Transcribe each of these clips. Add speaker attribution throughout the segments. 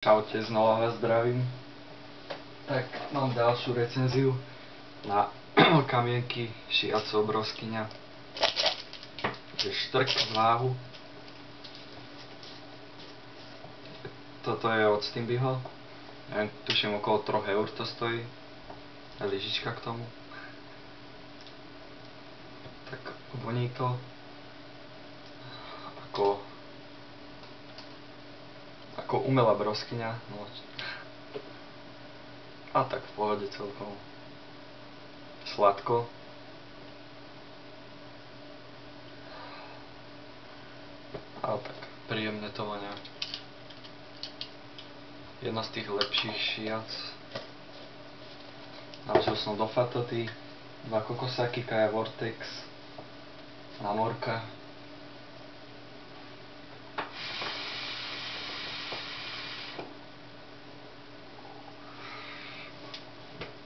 Speaker 1: Čaute, znova vás zdravím. Tak mám ďalšiu recenziu na kamienky Shiatsu Broskyňa. Je štrk z váhu. Toto je od Stimbyho. Tuším okolo 3 eur to stojí. A lyžička k tomu. Tak voní to ako umelá broskyňa, no. A tak v pohode celkom. Sladko. Ale tak príjemne to vonia. Jedna z tých lepších Shiatsu. Naložil som do Fatoty 2 kokosaky, Kaja Vortex, na morka.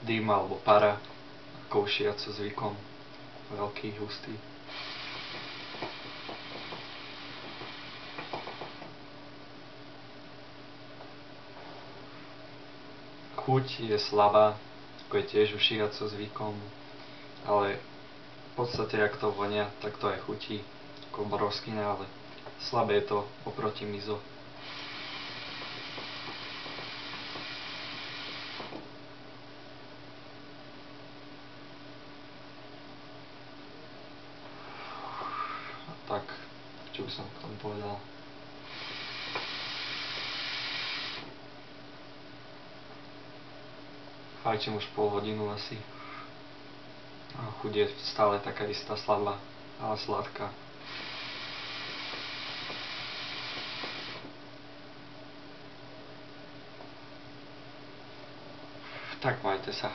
Speaker 1: Dým alebo para, ako u Shiatsu zvykom, veľký, hustý. Chuť je slabá, ako je tiež u Shiatsu zvykom, ale v podstate jak to vonia, tak to aj chutí, ako broskyňa, ale slabé je to oproti Mizo. Tak, čo by som k tomu povedal? Fajčím už pol hodinu asi. A chuť je stále taká istá slabá, ale sladká. Tak majte sa.